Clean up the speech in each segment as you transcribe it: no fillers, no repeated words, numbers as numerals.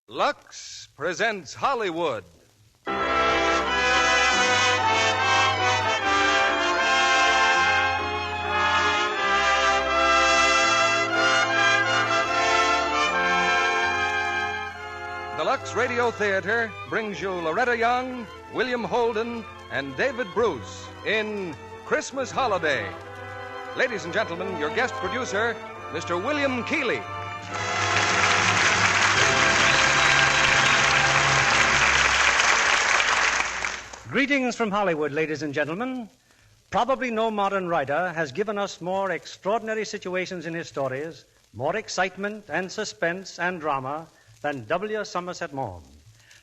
Lux presents Hollywood. The Lux Radio Theater brings you Loretta Young, William Holden, and David Bruce in Christmas Holiday. Ladies and gentlemen, your guest producer, Mr. William Keighley. Greetings from Hollywood, ladies and gentlemen. Probably no modern writer has given us more extraordinary situations in his stories, more excitement and suspense and drama than W. Somerset Maugham.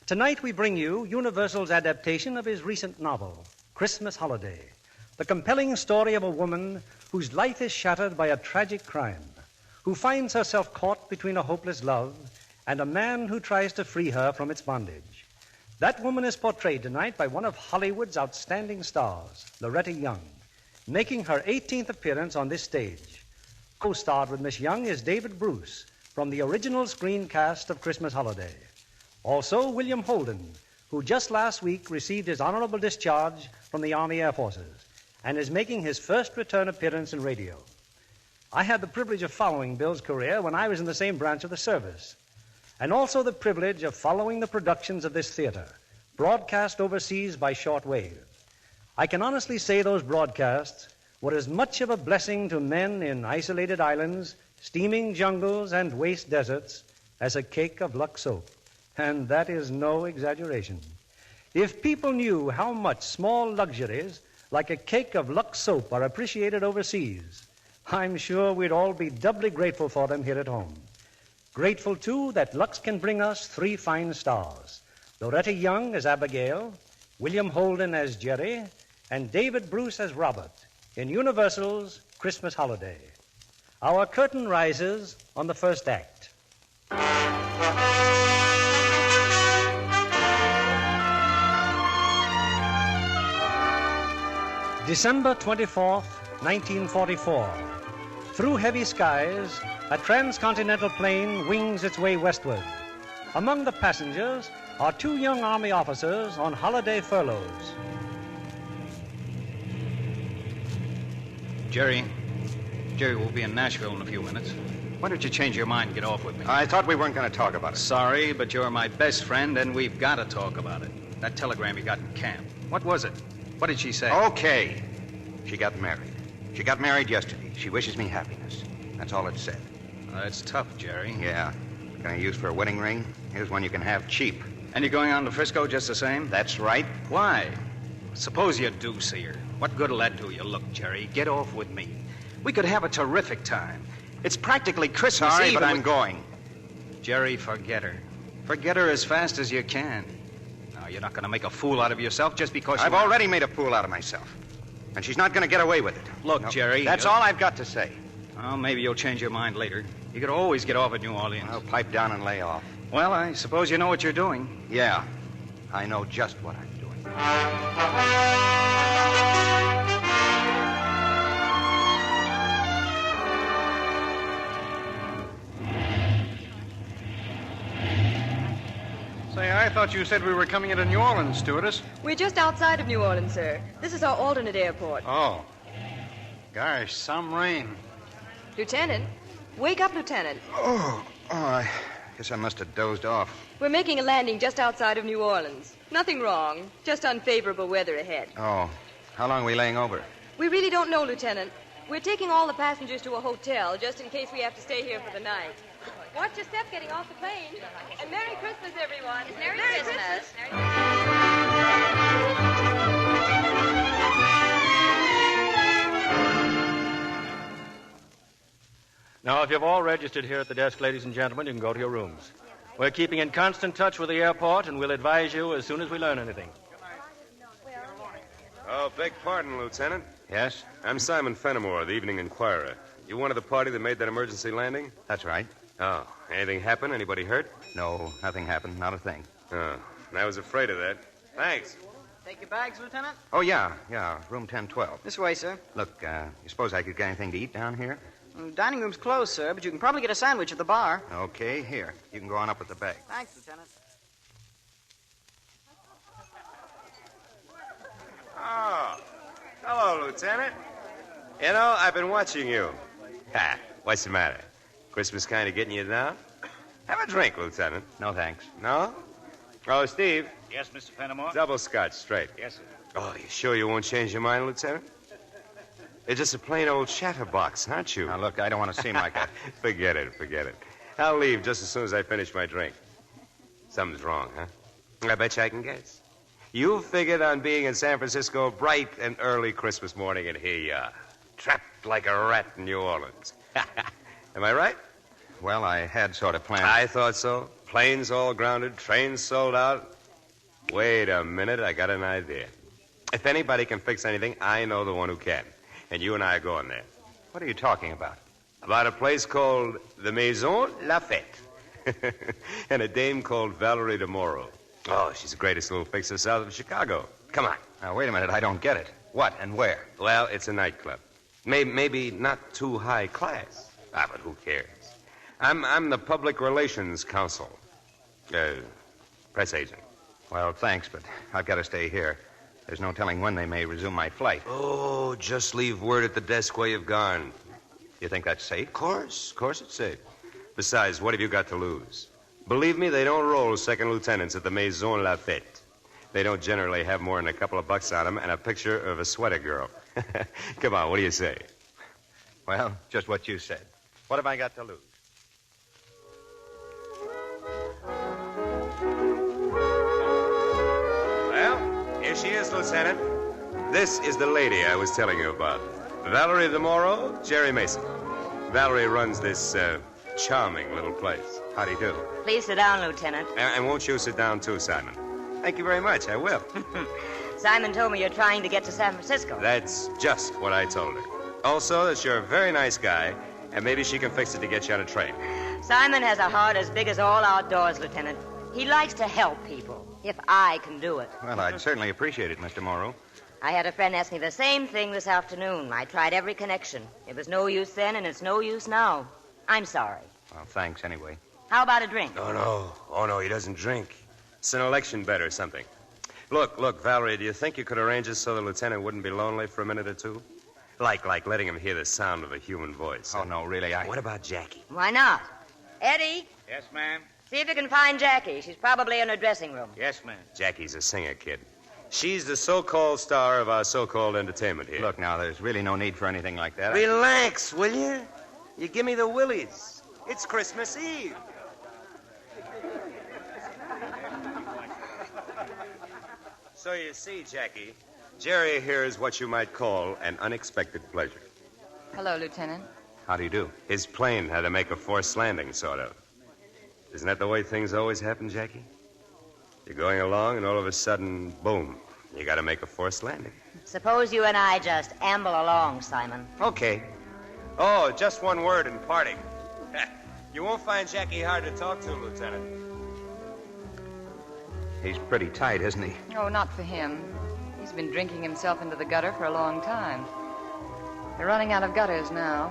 Tonight we bring you Universal's adaptation of his recent novel, Christmas Holiday, the compelling story of a woman whose life is shattered by a tragic crime, who finds herself caught between a hopeless love and a man who tries to free her from its bondage. That woman is portrayed tonight by one of Hollywood's outstanding stars, Loretta Young, making her 18th appearance on this stage. Co-starred with Miss Young is David Bruce from the original screen cast of Christmas Holiday. Also, William Holden, who just last week received his honorable discharge from the Army Air Forces and is making his first return appearance in radio. I had the privilege of following Bill's career when I was in the same branch of the service, and also the privilege of following the productions of this theater, broadcast overseas by shortwave. I can honestly say those broadcasts were as much of a blessing to men in isolated islands, steaming jungles, and waste deserts as a cake of Lux soap. And that is no exaggeration. If people knew how much small luxuries like a cake of Lux soap are appreciated overseas, I'm sure we'd all be doubly grateful for them here at home. Grateful, too, that Lux can bring us three fine stars. Loretta Young as Abigail, William Holden as Jerry, and David Bruce as Robert in Universal's Christmas Holiday. Our curtain rises on the first act. December 24th, 1944. Through heavy skies, a transcontinental plane wings its way westward. Among the passengers are two young Army officers on holiday furloughs. Jerry, we'll be in Nashville in a few minutes. Why don't you change your mind and get off with me? I thought we weren't going to talk about it. Sorry, but you're my best friend, and we've got to talk about it. That telegram you got in camp. What was it? What did she say? Okay. She got married. She got married yesterday. She wishes me happiness. That's all it said. That's tough, Jerry. Yeah. Gonna use for a wedding ring? Here's one you can have cheap. And you're going on to Frisco just the same? That's right. Why? Suppose you do see her. What good'll that do you? Look, Jerry, get off with me. We could have a terrific time. It's practically Christmas Sorry, Eve. but I'm going. Jerry, forget her. Forget her as fast as you can. No, you're not going to make a fool out of yourself just because I've already made a fool out of myself. And she's not going to get away with it. Look, Jerry... That's all I've got to say. Well, maybe you'll change your mind later. You could always get off at New Orleans. I'll pipe down and lay off. Well, I suppose you know what you're doing. Yeah, I know just what I'm doing. Say, I thought you said we were coming into New Orleans, stewardess. We're just outside of New Orleans, sir. This is our alternate airport. Oh. Gosh, some rain. Lieutenant, wake up, Lieutenant. Oh, I guess I must have dozed off. We're making a landing just outside of New Orleans. Nothing wrong, just unfavorable weather ahead. Oh, how long are we laying over? We really don't know, Lieutenant. We're taking all the passengers to a hotel just in case we have to stay here for the night. Watch your step getting off the plane. And Merry Christmas, everyone. Merry Christmas. Now, if you've all registered here at the desk, ladies and gentlemen, you can go to your rooms. We're keeping in constant touch with the airport, and we'll advise you as soon as we learn anything. Oh, beg pardon, Lieutenant. Yes? I'm Simon Fenimore, the Evening Inquirer. You one of the party that made that emergency landing? That's right. Oh, anything happen? Anybody hurt? No, nothing happened. Not a thing. Oh, I was afraid of that. Thanks. Take your bags, Lieutenant? Oh, yeah, room 1012. This way, sir. Look, you suppose I could get anything to eat down here? The dining room's closed, sir, but you can probably get a sandwich at the bar. Okay, here. You can go on up with the bag. Thanks, Lieutenant. Oh, hello, Lieutenant. You know, I've been watching you. Ha, what's the matter? Christmas kind of getting you down? Have a drink, Lieutenant. No, thanks. No? Oh, Steve, Yes, Mr. Fenimore? double scotch straight. Yes, sir. Oh, you sure you won't change your mind, Lieutenant? You're just a plain old chatterbox, aren't you? Now, look, I don't want to seem like that. Forget it. I'll leave just as soon as I finish my drink. Something's wrong, huh? I bet you I can guess. You figured on being in San Francisco bright and early Christmas morning, and here you are, trapped like a rat in New Orleans. Am I right? Well, I had sort of planned. I thought so. Planes all grounded, trains sold out. Wait a minute, I got an idea. If anybody can fix anything, I know the one who can. And you and I are going there. What are you talking about? About a place called the Maison Lafette. And a dame called Valerie DeMoro. Oh, she's the greatest little fixer south of Chicago. Come on. Now, wait a minute. I don't get it. What and where? Well, it's a nightclub. Maybe not too high class. But who cares? I'm the public relations counsel. Press agent. Well, thanks, but I've got to stay here. There's no telling when they may resume my flight. Oh, just leave word at the desk where you've gone. You think that's safe? Of course it's safe. Besides, what have you got to lose? Believe me, they don't roll second lieutenants at the Maison Lafette. They don't generally have more than a couple of bucks on them and a picture of a sweater girl. Come on, what do you say? Well, just what you said. What have I got to lose? Well, here she is, Lieutenant. This is the lady I was telling you about. Valerie DeMoro, Jerry Mason. Valerie runs this charming little place. How do you do? Please sit down, Lieutenant. And won't you sit down, too, Simon? Thank you very much. I will. Simon told me you're trying to get to San Francisco. That's just what I told her. Also, that you're a very nice guy, and maybe she can fix it to get you on a train. Simon has a heart as big as all outdoors, Lieutenant. He likes to help people, if I can do it. Well, I'd certainly appreciate it, Mr. Morrow. I had a friend ask me the same thing this afternoon. I tried every connection. It was no use then, and it's no use now. I'm sorry. Well, thanks anyway. How about a drink? Oh, no, he doesn't drink. It's an election bet or something. Look, Valerie, do you think you could arrange it so the lieutenant wouldn't be lonely for a minute or two? Like letting him hear the sound of a human voice. Oh, no, really, What about Jackie? Why not? Eddie, Yes, ma'am? see if you can find Jackie. She's probably in her dressing room. Yes, ma'am. Jackie's a singer, kid. She's the so-called star of our so-called entertainment here. Look, now, there's really no need for anything like that. Relax, will you? You give me the willies. It's Christmas Eve. So you see, Jackie, Jerry here is what you might call an unexpected pleasure. Hello, Lieutenant. How do you do? His plane had to make a forced landing, sort of. Isn't that the way things always happen, Jackie? You're going along, and all of a sudden, boom, you got to make a forced landing. Suppose you and I just amble along, Simon. Okay. Oh, just one word in parting. You won't find Jackie hard to talk to, Lieutenant. He's pretty tight, isn't he? Oh, not for him. He's been drinking himself into the gutter for a long time. They're running out of gutters now.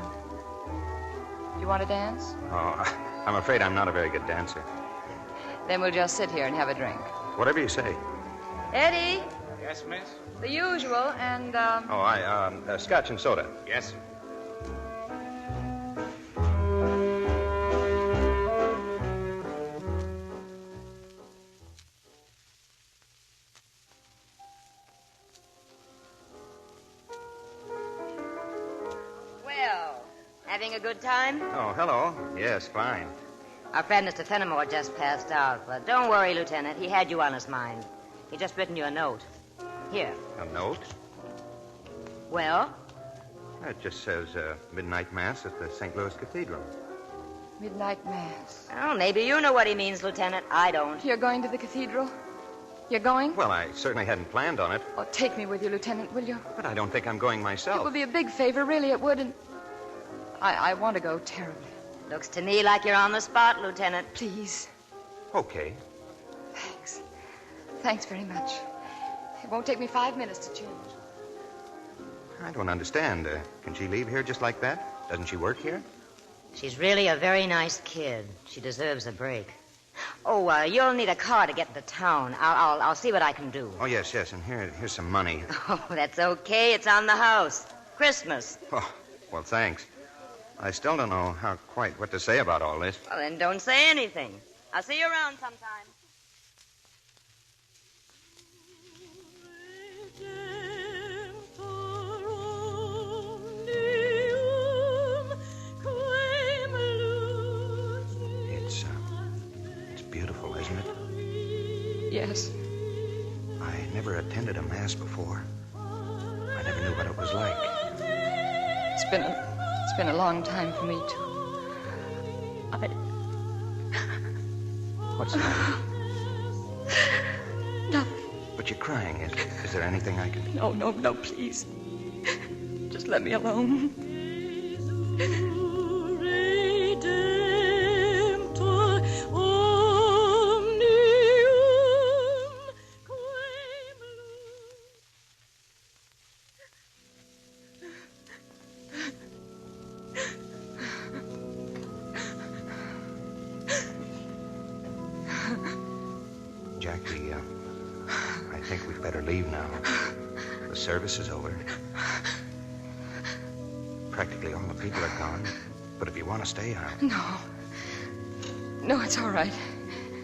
Do you want to dance? Oh, I'm afraid I'm not a very good dancer. Then we'll just sit here and have a drink. Whatever you say. Eddie, Yes, miss? the usual, and, Oh, scotch and soda. Yes, sir. Well, having a good time? Oh, hello. Yes, fine. Our friend Mr. Fenimore just passed out, but don't worry, Lieutenant. He had you on his mind. He just written you a note. Here. A note? Well? It just says midnight mass at the St. Louis Cathedral. midnight mass. Well, maybe you know what he means, Lieutenant. I don't. You're going to the cathedral? You're going? Well, I certainly hadn't planned on it, Oh, take me with you, Lieutenant, will you? but I don't think I'm going It myself. would be a big favor, really, it would, and I want to go terribly. Looks to me like you're on the spot, Lieutenant. Please. Okay. Thanks. Thanks very much. It won't take me 5 minutes to change. I don't understand. Can she leave here just like that? Doesn't she work here? She's really a very nice kid. She deserves a break. Oh, you'll need a car to get into town. I'll see what I can do. Oh, yes. And here's some money. Oh, that's okay. It's on the house. Christmas. Oh, well, thanks. I still don't know quite what to say about all this. Well, then don't say anything. I'll see you around sometime. It's beautiful, isn't it? Yes. I never attended a mass before. I never knew what it was like. It's been a long time for me, too. What's the matter? Nothing. But you're crying. Is there anything I can... No, please. Just let me alone. Jackie, I think we'd better leave now. The service is over. Practically all the people are gone. But if you want to stay, I'll... No, it's all right.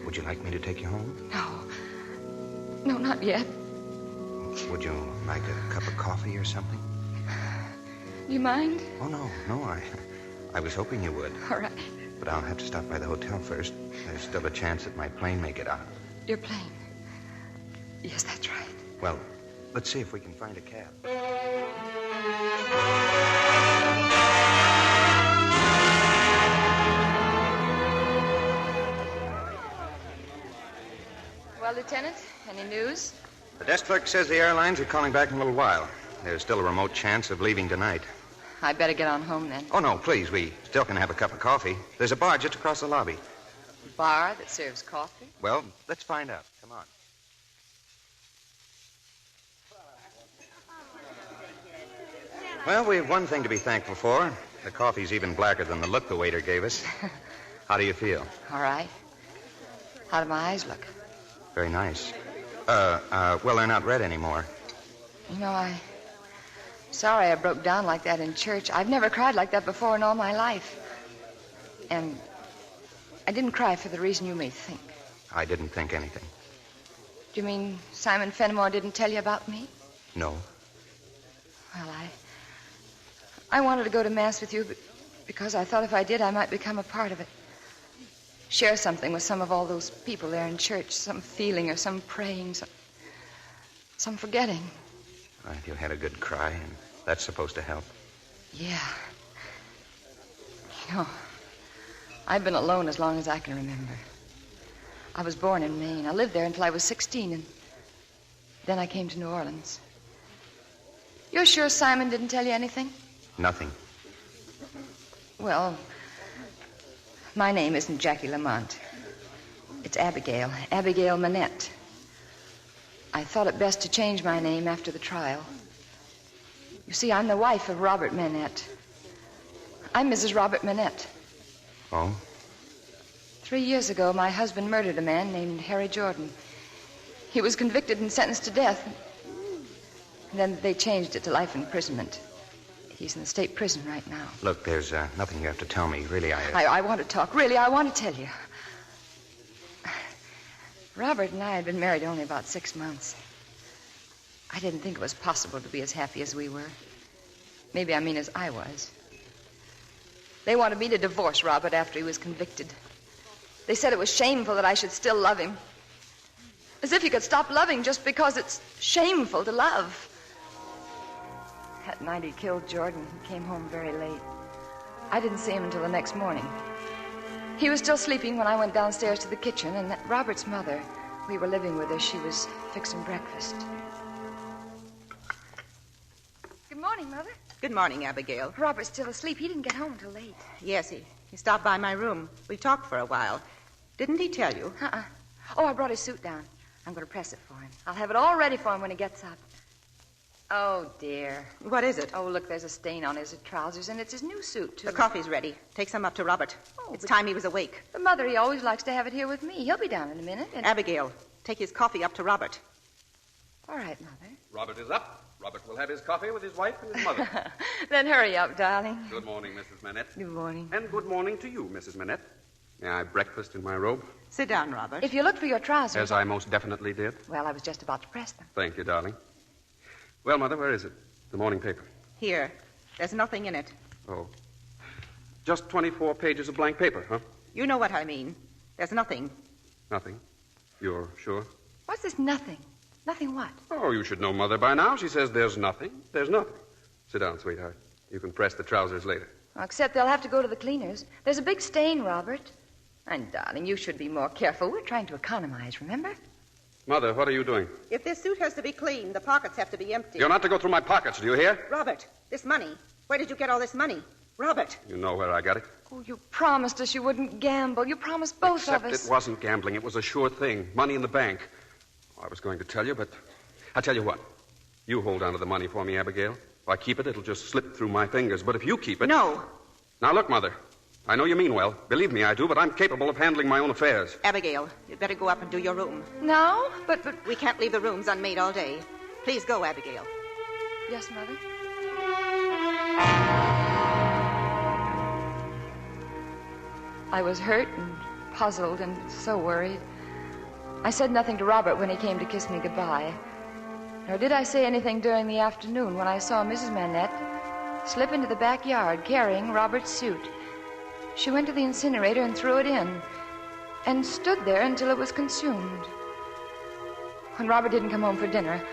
Would you like me to take you home? No, not yet. Would you like a cup of coffee or something? You mind? Oh, no. I was hoping you would. All right. But I'll have to stop by the hotel first. There's still a chance that my plane may get out. Your plane? Yes, that's right. Well, let's see if we can find a cab. Well, Lieutenant, any news? The desk clerk says the airlines are calling back in a little while. There's still a remote chance of leaving tonight. I better get on home then. Oh, no, please. We still can have a cup of coffee. There's a bar just across the lobby. A bar that serves coffee? Well, let's find out. Come on. Well, we have one thing to be thankful for. The coffee's even blacker than the look the waiter gave us. How do you feel? All right. How do my eyes look? Very nice. Well, they're not red anymore. You know, Sorry I broke down like that in church. I've never cried like that before in all my life. And I didn't cry for the reason you may think. I didn't think anything. Do you mean Simon Fenimore didn't tell you about me? No. Well, I wanted to go to Mass with you because I thought if I did, I might become a part of it. Share something with some of all those people there in church, some feeling or some praying, some forgetting. Well, you had a good cry, and that's supposed to help. Yeah. You know, I've been alone as long as I can remember. I was born in Maine. I lived there until I was 16, and then I came to New Orleans. You're sure Simon didn't tell you anything? Nothing. Well, my name isn't Jackie Lamont. It's Abigail Manette. I thought it best to change my name after the trial. You see, I'm the wife of Robert Manette. I'm Mrs. Robert Manette. Oh? 3 years ago, my husband murdered a man named Harry Jordan. He was convicted and sentenced to death. And then they changed it to life imprisonment. He's in the state prison right now. Look, there's nothing you have to tell me. Really, I want to talk. Really, I want to tell you. Robert and I had been married only about 6 months. I didn't think it was possible to be as happy as we were. Maybe I mean as I was. They wanted me to divorce Robert after he was convicted. They said it was shameful that I should still love him. As if you could stop loving just because it's shameful to love. That night he killed Jordan. He came home very late. I didn't see him until the next morning. He was still sleeping when I went downstairs to the kitchen, and Robert's mother, we were living with her, she was fixing breakfast. Good morning, Mother. Good morning, Abigail. Robert's still asleep. He didn't get home till late. Yes, he stopped by my room. We talked for a while. Didn't he tell you? Oh, I brought his suit down. I'm going to press it for him. I'll have it all ready for him when he gets up. Oh, dear. What is it? Oh, look, there's a stain on his trousers, and it's his new suit, too. The coffee's ready. Take some up to Robert. It's time he was awake. But, Mother, he always likes to have it here with me. He'll be down in a minute. And... Abigail, take his coffee up to Robert. All right, Mother. Robert is up. Robert will have his coffee with his wife and his mother. Then hurry up, darling. Good morning, Mrs. Manette. Good morning. And good morning to you, Mrs. Manette. May I breakfast in my robe? Sit down, Robert. If you look for your trousers... As I most definitely did. Well, I was just about to press them. Thank you, darling. Well, Mother, where is it? The morning paper. Here. There's nothing in it. Oh. Just 24 pages of blank paper, huh? You know what I mean. There's nothing. Nothing. You're sure? What's this nothing? Nothing what? Oh, you should know Mother by now. She says there's nothing. There's nothing. Sit down, sweetheart. You can press the trousers later. Well, except they'll have to go to the cleaners. There's a big stain, Robert. And, darling, you should be more careful. We're trying to economize, remember? Mother, what are you doing? If this suit has to be cleaned, the pockets have to be empty. You're not to go through my pockets, do you hear? Robert, this money. Where did you get all this money? Robert. You know where I got it. Oh, you promised us you wouldn't gamble. You promised both of us. Except it wasn't gambling. It was a sure thing. Money in the bank. Oh, I was going to tell you, but I'll tell you what. You hold on to the money for me, Abigail. If I keep it, it'll just slip through my fingers. But if you keep it... No. Now, look, Mother. I know you mean well. Believe me, I do, but I'm capable of handling my own affairs. Abigail, you'd better go up and do your room. No, but... We can't leave the rooms unmade all day. Please go, Abigail. Yes, Mother? I was hurt and puzzled and so worried. I said nothing to Robert when he came to kiss me goodbye. Nor did I say anything during the afternoon when I saw Mrs. Manette slip into the backyard carrying Robert's suit. She went to the incinerator and threw it in, and stood there until it was consumed. When Robert didn't come home for dinner,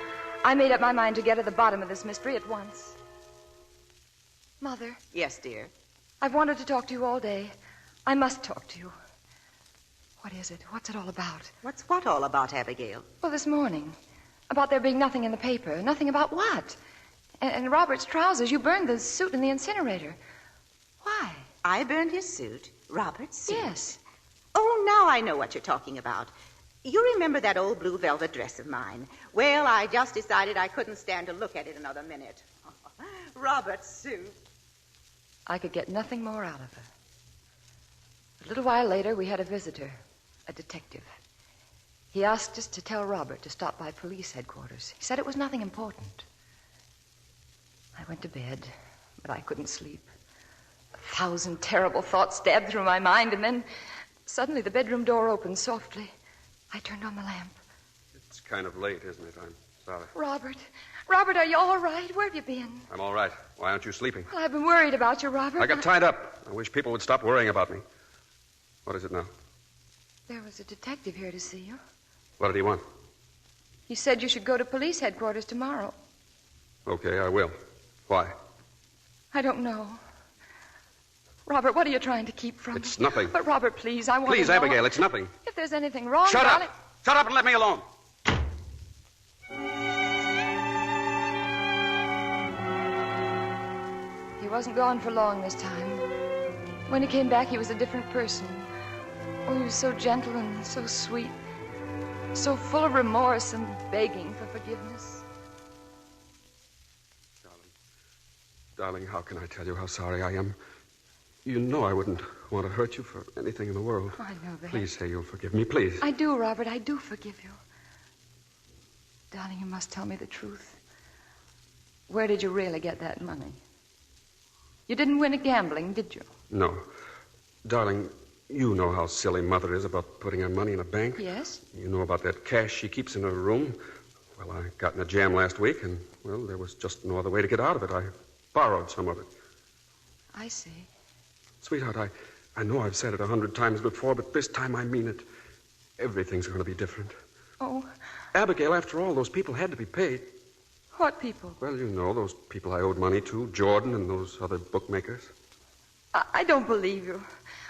I made up my mind to get at the bottom of this mystery at once. Mother. Yes, dear. I've wanted to talk to you all day. I must talk to you. What is it? What's it all about? What's what all about, Abigail? Well, this morning. About there being nothing in the paper. Nothing about what? And Robert's trousers. You burned the suit in the incinerator. Why? I burned his suit? Robert's suit? Yes. Oh, now I know what you're talking about. You remember that old blue velvet dress of mine? Well, I just decided I couldn't stand to look at it another minute. Robert's suit. I could get nothing more out of her. A little while later, we had a visitor, a detective. He asked us to tell Robert to stop by police headquarters. He said it was nothing important. I went to bed, but I couldn't sleep. 1,000 terrible thoughts stabbed through my mind, and then suddenly the bedroom door opened softly. I turned on the lamp. It's kind of late, isn't it? I'm sorry. Robert, are you all right? Where have you been? I'm all right. Why aren't you sleeping? Well, I've been worried about you, Robert. I got tied up. I wish people would stop worrying about me. What is it now? There was a detective here to see you. What did he want? He said you should go to police headquarters tomorrow. Okay, I will. Why? I don't know. Robert, what are you trying to keep from me? It's nothing. But, Robert, please, I want Please, to know. Abigail, it's nothing. If there's anything wrong, Shut darling... up! Shut up and let me alone! He wasn't gone for long this time. When he came back, he was a different person. Oh, he was so gentle and so sweet. So full of remorse and begging for forgiveness. Darling, how can I tell you how sorry I am? You know I wouldn't want to hurt you for anything in the world. I know that. Please say you'll forgive me, please. I do, Robert. I do forgive you. Darling, you must tell me the truth. Where did you really get that money? You didn't win at gambling, did you? No. Darling, you know how silly Mother is about putting her money in a bank. Yes? You know about that cash she keeps in her room. Well, I got in a jam last week, and, well, there was just no other way to get out of it. I borrowed some of it. I see. Sweetheart, I know I've said it 100 times before, but this time I mean it. Everything's going to be different. Oh. Abigail, after all, those people had to be paid. What people? Well, you know, those people I owed money to, Jordan and those other bookmakers. I don't believe you.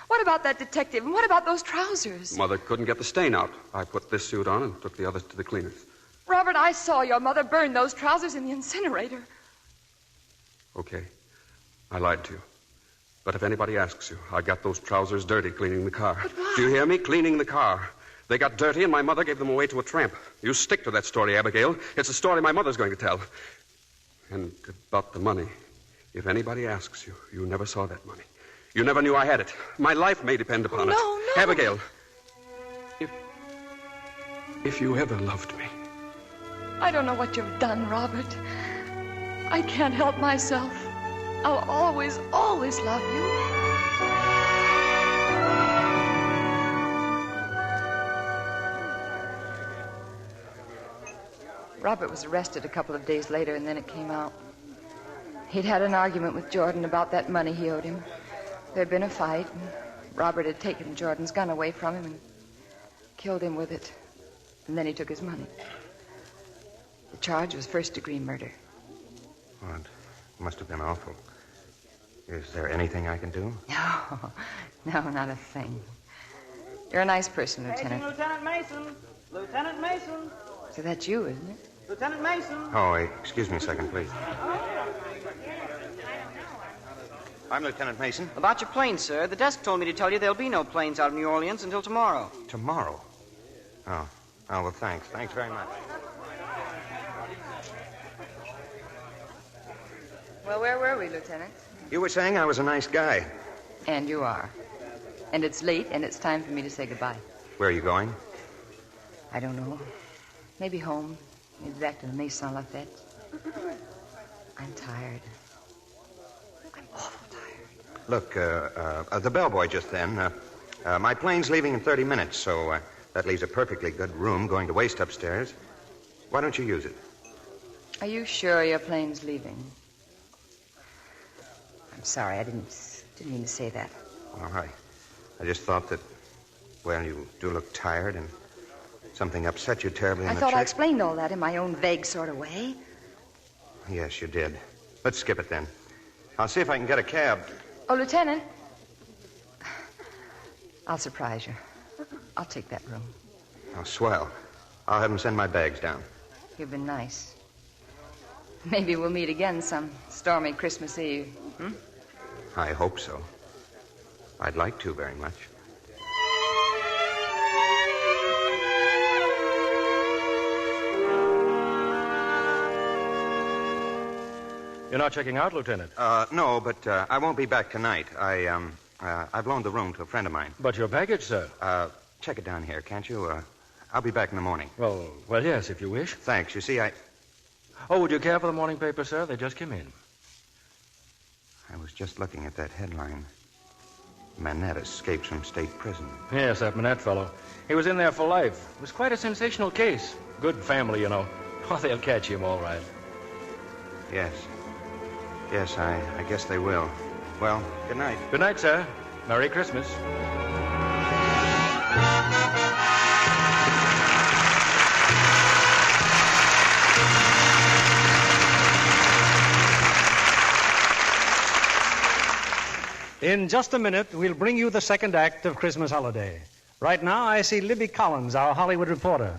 What about that detective? And what about those trousers? Mother couldn't get the stain out. I put this suit on and took the others to the cleaners. Robert, I saw your mother burn those trousers in the incinerator. Okay. I lied to you. But if anybody asks you, I got those trousers dirty cleaning the car. But why? Do you hear me? Cleaning the car. They got dirty, and my mother gave them away to a tramp. You stick to that story, Abigail. It's a story my mother's going to tell. And about the money, if anybody asks you, you never saw that money. You never knew I had it. My life may depend upon it. No. Abigail, if you ever loved me. I don't know what you've done, Robert. I can't help myself. I'll always, always love you. Robert was arrested a couple of days later, and then it came out. He'd had an argument with Jordan about that money he owed him. There'd been a fight, and Robert had taken Jordan's gun away from him and killed him with it. And then he took his money. The charge was first-degree murder. Oh, it must have been awful. Is there anything I can do? No, not a thing. You're a nice person, Lieutenant. Lieutenant Mason. Lieutenant Mason. So that's you, isn't it? Lieutenant Mason. Oh, excuse me a second, please. I'm Lieutenant Mason. About your plane, sir. The desk told me to tell you there'll be no planes out of New Orleans until tomorrow. Tomorrow? Oh, well, thanks. Thanks very much. Well, where were we, Lieutenant? You were saying I was a nice guy. And you are. And it's late, and it's time for me to say goodbye. Where are you going? I don't know. Maybe home. Maybe back to the Maison Lafayette. I'm tired. I'm awful tired. Look, the bellboy just then. My plane's leaving in 30 minutes, so that leaves a perfectly good room going to waste upstairs. Why don't you use it? Are you sure your plane's leaving? I'm sorry, I didn't mean to say that. All right. I just thought that, well, you do look tired and something upset you terribly in I the thought trip. I explained all that in my own vague sort of way. Yes, you did. Let's skip it then. I'll see if I can get a cab. Oh, Lieutenant. I'll surprise you. I'll take that room. Oh, swell. I'll have him send my bags down. You've been nice. Maybe we'll meet again some stormy Christmas Eve. I hope so. I'd like to very much. You're not checking out, Lieutenant? No, but I won't be back tonight. I've loaned the room to a friend of mine. But your baggage, sir. Check it down here, can't you? I'll be back in the morning. Well, yes, if you wish. Thanks. You see, Oh, would you care for the morning paper, sir? They just came in. I was just looking at that headline. Manette escapes from state prison. Yes, that Manette fellow. He was in there for life. It was quite a sensational case. Good family, you know. Oh, they'll catch him all right. Yes. Yes, I guess they will. Well, good night. Good night, sir. Merry Christmas. In just a minute, we'll bring you the second act of Christmas Holiday. Right now, I see Libby Collins, our Hollywood reporter.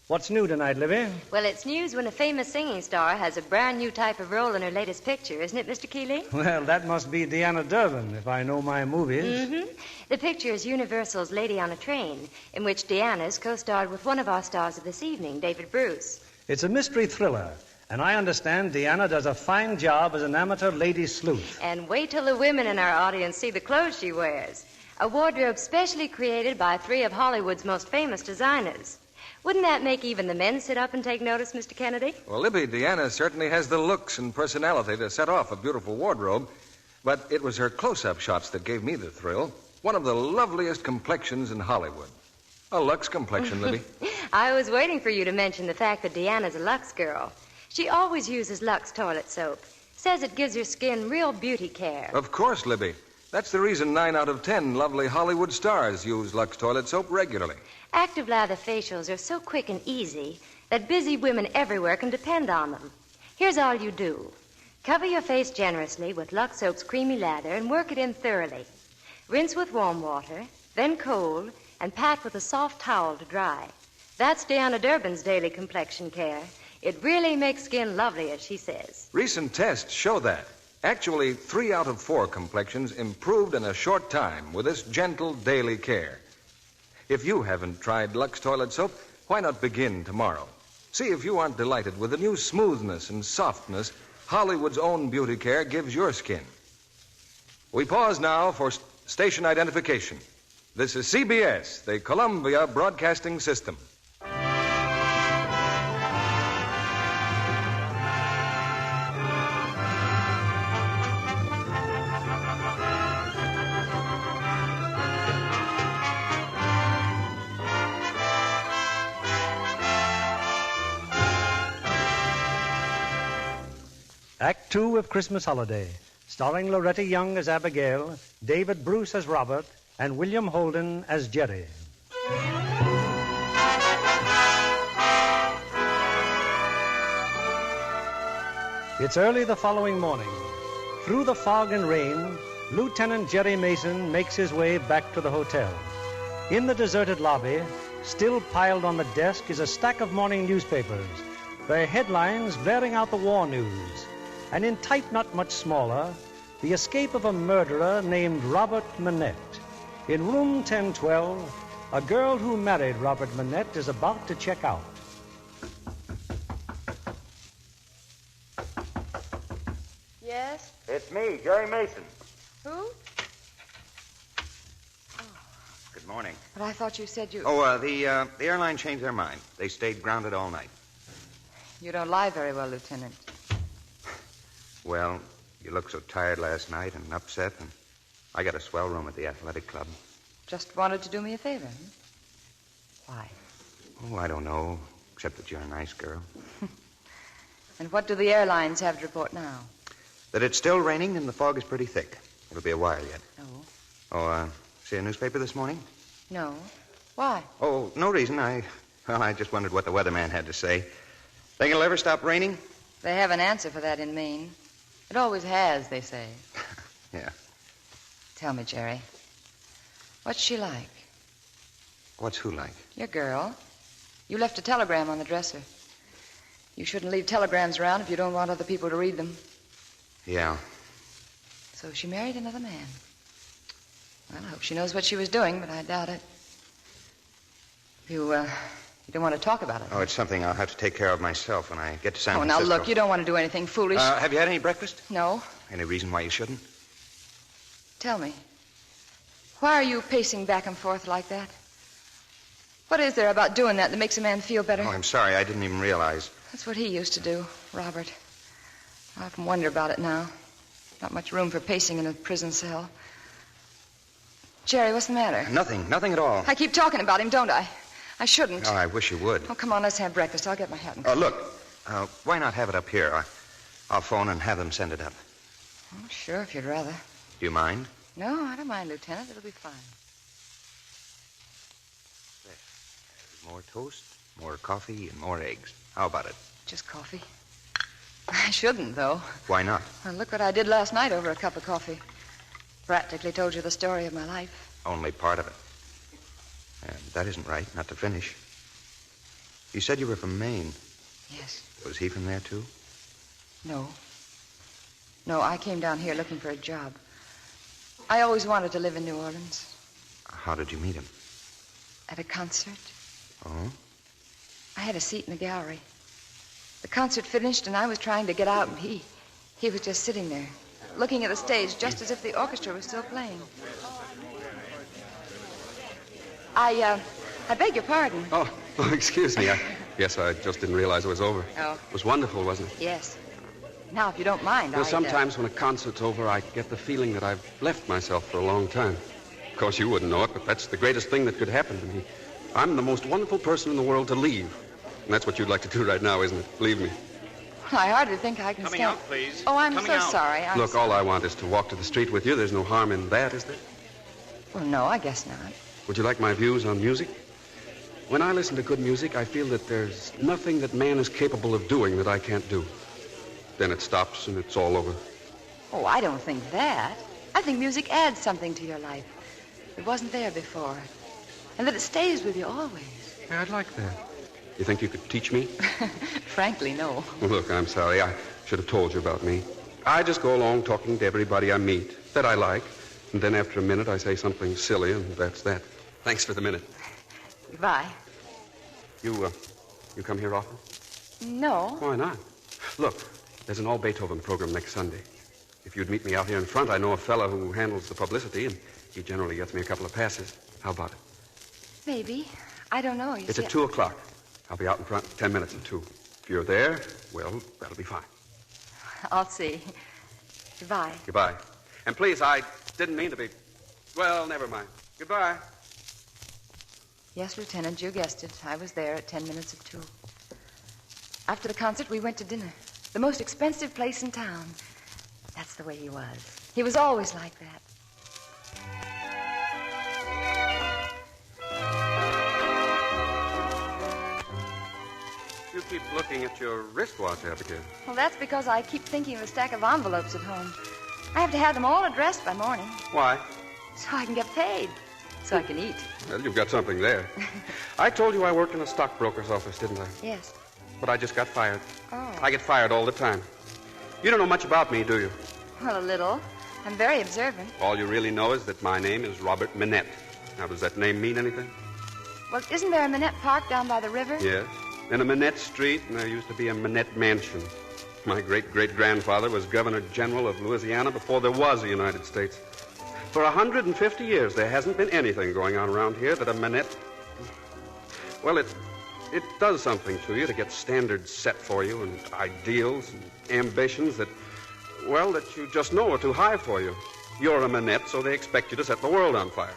What's new tonight, Libby? Well, it's news when a famous singing star has a brand new type of role in her latest picture, isn't it, Mr. Keeley? Well, that must be Deanna Durbin, if I know my movies. Mm-hmm. The picture is Universal's Lady on a Train, in which Deanna's co-starred with one of our stars of this evening, David Bruce. It's a mystery thriller, and I understand Deanna does a fine job as an amateur lady sleuth. And wait till the women in our audience see the clothes she wears. A wardrobe specially created by 3 of Hollywood's most famous designers. Wouldn't that make even the men sit up and take notice, Mr. Kennedy? Well, Libby, Deanna certainly has the looks and personality to set off a beautiful wardrobe, but it was her close-up shots that gave me the thrill. One of the loveliest complexions in Hollywood. A Lux complexion, Libby. I was waiting for you to mention the fact that Deanna's a Lux girl. She always uses Lux toilet soap. Says it gives her skin real beauty care. Of course, Libby. That's the reason 9 out of 10 lovely Hollywood stars use Lux toilet soap regularly. Active lather facials are so quick and easy that busy women everywhere can depend on them. Here's all you do. Cover your face generously with Lux Soap's creamy lather and work it in thoroughly. Rinse with warm water, then cold, and pat with a soft towel to dry. That's Deanna Durbin's daily complexion care. It really makes skin lovely, as she says. Recent tests show that. Actually, 3 out of 4 complexions improved in a short time with this gentle daily care. If you haven't tried Lux toilet soap, why not begin tomorrow? See if you aren't delighted with the new smoothness and softness Hollywood's own beauty care gives your skin. We pause now for station identification. This is CBS, the Columbia Broadcasting System. Act Two of Christmas Holiday, starring Loretta Young as Abigail, David Bruce as Robert, and William Holden as Jerry. It's early the following morning. Through the fog and rain, Lieutenant Jerry Mason makes his way back to the hotel. In the deserted lobby, still piled on the desk, is a stack of morning newspapers, their headlines bearing out the war news. And in type not much smaller, the escape of a murderer named Robert Manette. In room 1012, a girl who married Robert Manette is about to check out. Yes? It's me, Jerry Mason. Who? Good morning. But I thought you said you... The airline changed their mind. They stayed grounded all night. You don't lie very well, Lieutenant. Well, you looked so tired last night and upset, and I got a swell room at the athletic club. Just wanted to do me a favor, Why? Oh, I don't know, except that you're a nice girl. And what do the airlines have to report now? That it's still raining and the fog is pretty thick. It'll be a while yet. Oh? See a newspaper this morning? No. Why? Oh, no reason. I just wondered what the weatherman had to say. Think it'll ever stop raining? They have an answer for that in Maine. It always has, they say. Yeah. Tell me, Jerry, what's she like? What's who like? Your girl. You left a telegram on the dresser. You shouldn't leave telegrams around if you don't want other people to read them. Yeah. So she married another man. Well, I hope she knows what she was doing, but I doubt it. You don't want to talk about it? Oh, it's something I'll have to take care of myself when I get to San Oh, Francisco. now look, you don't want to do anything foolish. Have you had any breakfast? No. Any reason why you shouldn't? Tell me, why are you pacing back and forth like that? What is there about doing that makes a man feel better? Oh, I'm sorry. I didn't even realize. That's what he used to do, Robert. I often wonder about it now. Not much room for pacing in a prison cell. Jerry, what's the matter? Nothing at all. I keep talking about him, don't I? I shouldn't. Oh, I wish you would. Oh, come on, let's have breakfast. I'll get my hat and... Look, why not have it up here? I'll phone and have them send it up. Oh, sure, if you'd rather. Do you mind? No, I don't mind, Lieutenant. It'll be fine. More toast, more coffee, and more eggs. How about it? Just coffee? I shouldn't, though. Why not? Well, look what I did last night over a cup of coffee. Practically told you the story of my life. Only part of it. And that isn't right, not to finish. You said you were from Maine. Yes. Was he from there, too? No. No, I came down here looking for a job. I always wanted to live in New Orleans. How did you meet him? At a concert. Oh? I had a seat in the gallery. The concert finished, and I was trying to get out, and he was just sitting there, looking at the stage, just as if the orchestra was still playing. I beg your pardon. Oh, excuse me. Yes, I just didn't realize it was over. Oh. It was wonderful, wasn't it? Yes. Now, if you don't mind, Well, sometimes when a concert's over, I get the feeling that I've left myself for a long time. Of course, you wouldn't know it, but that's the greatest thing that could happen to me. I'm the most wonderful person in the world to leave. And that's what you'd like to do right now, isn't it? Leave me. I hardly think I can Coming stand... out, please. Oh, I'm Coming so out. sorry. Look, all I want is to walk to the street with you. There's no harm in that, is there? Well, no, I guess not. Would you like my views on music? When I listen to good music, I feel that there's nothing that man is capable of doing that I can't do. Then it stops and it's all over. Oh, I don't think that. I think music adds something to your life. It wasn't there before. And that it stays with you always. Yeah, I'd like that. You think you could teach me? Frankly, no. Well, look, I'm sorry. I should have told you about me. I just go along talking to everybody I meet that I like. And then after a minute, I say something silly, and that's that. Thanks for the minute. Goodbye. You come here often? No. Why not? Look, There's an all-Beethoven program next Sunday. If you'd meet me out here in front, I know a fellow who handles the publicity, and he generally gets me a couple of passes. How about it? Maybe. I don't know. It's at 2 o'clock. I'll be out in front 10 minutes of 2. If you're there, well, that'll be fine. I'll see. Goodbye. Goodbye. And please, I didn't mean to be... Well, never mind. Goodbye. Yes, Lieutenant, you guessed it. I was there at 10 minutes of 2. After the concert, we went to dinner. The most expensive place in town. That's the way he was. He was always like that. You keep looking at your wristwatch, Abigail. Well, that's because I keep thinking of a stack of envelopes at home. I have to have them all addressed by morning. Why? So I can get paid. So I can eat. Well, you've got something there. I told you I worked in a stockbroker's office, didn't I? Yes. But I just got fired. Oh. I get fired all the time. You don't know much about me, do you? Well, a little. I'm very observant. All you really know is that my name is Robert Minette. Now, does that name mean anything? Well, isn't there a Minette Park down by the river? Yes. And a Minette Street, and there used to be a Minette Mansion. My great-great-grandfather was Governor General of Louisiana before there was a United States. For 150 years, there hasn't been anything going on around here that a Minette... Well, it does something to you to get standards set for you and ideals and ambitions that, well, that you just know are too high for you. You're a Minette, so they expect you to set the world on fire.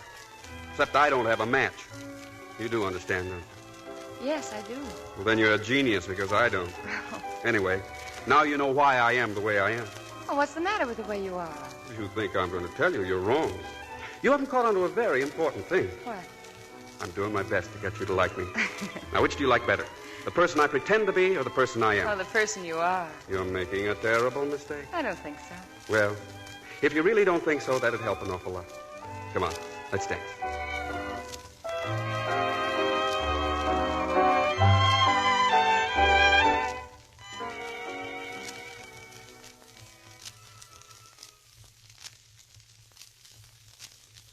Except I don't have a match. You do understand, don't you? Yes, I do. Well, then you're a genius because I don't. Anyway, now you know why I am the way I am. Oh, what's the matter with the way you are? If you think I'm going to tell you, you're wrong. You haven't caught on to a very important thing. What? I'm doing my best to get you to like me. Now, which do you like better? The person I pretend to be or the person I am? Oh, the person you are. You're making a terrible mistake. I don't think so. Well, if you really don't think so, that'd help an awful lot. Come on, let's dance.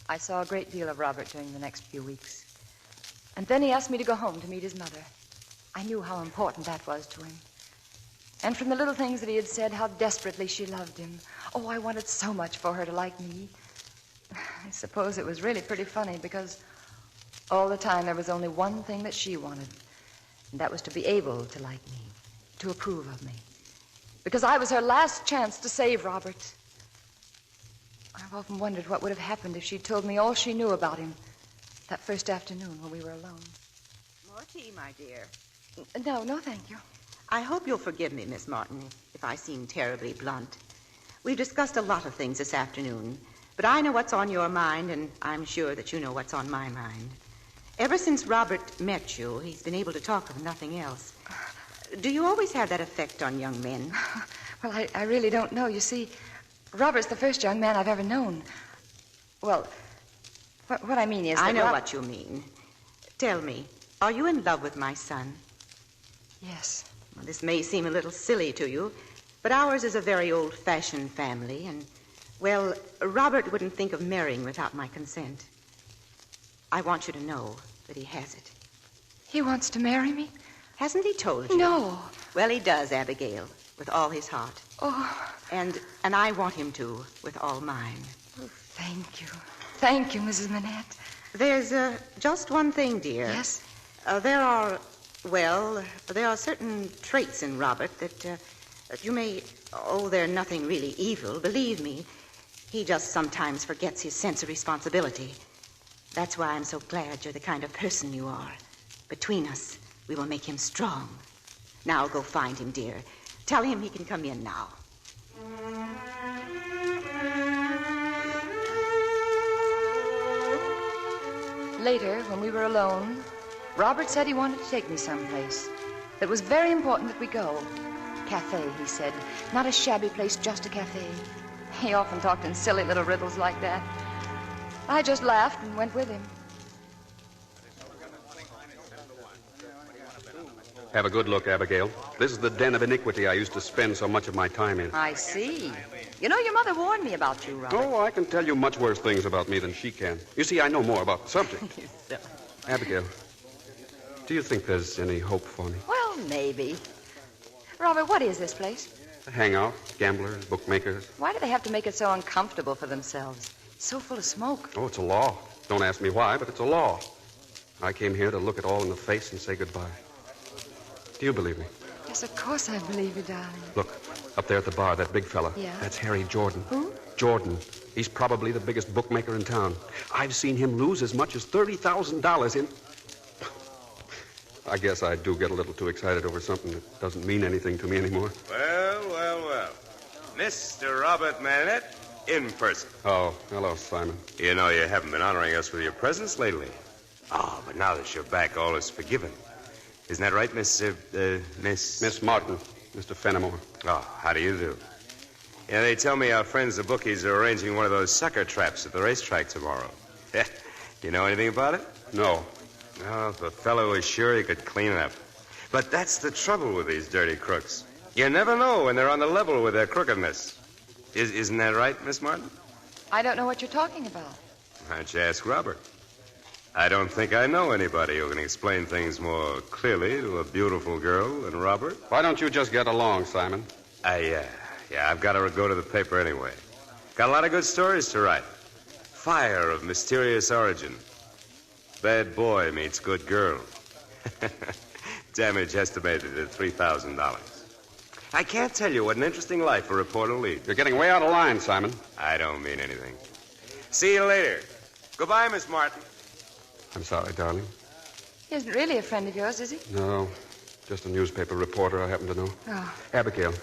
I saw a great deal of Robert during the next few weeks. And then he asked me to go home to meet his mother. I knew how important that was to him. And from the little things that he had said, how desperately she loved him. Oh, I wanted so much for her to like me. I suppose it was really pretty funny because all the time there was only one thing that she wanted. And that was to be able to like me, to approve of me. Because I was her last chance to save Robert. I've often wondered what would have happened if she'd told me all she knew about him that first afternoon when we were alone. More tea, my dear. No, thank you. I hope you'll forgive me, Miss Martin, if I seem terribly blunt. We've discussed a lot of things this afternoon, but I know what's on your mind, and I'm sure that you know what's on my mind. Ever since Robert met you, he's been able to talk of nothing else. Do you always have that effect on young men? Well, I really don't know. You see, Robert's the first young man I've ever known. Well, what I mean is that I know what you mean. Tell me, are you in love with my son? Yes. Well, this may seem a little silly to you, but ours is a very old-fashioned family, and, well, Robert wouldn't think of marrying without my consent. I want you to know that he has it. He wants to marry me? Hasn't he told you? No. Well, he does, Abigail, with all his heart. Oh. And I want him to, with all mine. Oh, thank you. Thank you, Mrs. Minette. There's just one thing, dear. Yes? There are certain traits in Robert that you may... Oh, they're nothing really evil, believe me. He just sometimes forgets his sense of responsibility. That's why I'm so glad you're the kind of person you are. Between us, we will make him strong. Now go find him, dear. Tell him he can come in now. Later, when we were alone, Robert said he wanted to take me someplace. That was very important that we go. Cafe, he said. Not a shabby place, just a cafe. He often talked in silly little riddles like that. I just laughed and went with him. Have a good look, Abigail. This is the den of iniquity I used to spend so much of my time in. I see. You know, your mother warned me about you, Robert. Oh, I can tell you much worse things about me than she can. You see, I know more about the subject. Abigail, do you think there's any hope for me? Well, maybe. Robert, what is this place? A hangout, gamblers, bookmakers. Why do they have to make it so uncomfortable for themselves? It's so full of smoke. Oh, it's a law. Don't ask me why, but it's a law. I came here to look it all in the face and say goodbye. Do you believe me? Yes, of course I believe you, darling. Look, up there at the bar, that big fella. Yeah? That's Harry Jordan. Who? Jordan. He's probably the biggest bookmaker in town. I've seen him lose as much as $30,000 in... I guess I do get a little too excited over something that doesn't mean anything to me anymore. Well. Mr. Robert Manette, in person. Oh, hello, Simon. You know you haven't been honoring us with your presence lately. Oh, but now that you're back, all is forgiven. Isn't that right, Miss Martin, Mr. Fenimore. Oh, how do you do? Yeah, they tell me our friends the bookies are arranging one of those sucker traps at the racetrack tomorrow. You know anything about it? No. Oh, if a fellow was sure he could clean it up. But that's the trouble with these dirty crooks. You never know when they're on the level with their crookedness. Isn't that right, Miss Martin? I don't know what you're talking about. Why don't you ask Robert? I don't think I know anybody who can explain things more clearly to a beautiful girl than Robert. Why don't you just get along, Simon? I've got to go to the paper anyway. Got a lot of good stories to write. Fire of mysterious origin. Bad boy meets good girl. Damage estimated at $3,000. I can't tell you what an interesting life a reporter leads. You're getting way out of line, Simon. I don't mean anything. See you later. Goodbye, Miss Martin. I'm sorry, darling. He isn't really a friend of yours, is he? No, just a newspaper reporter I happen to know. Oh. Abigail,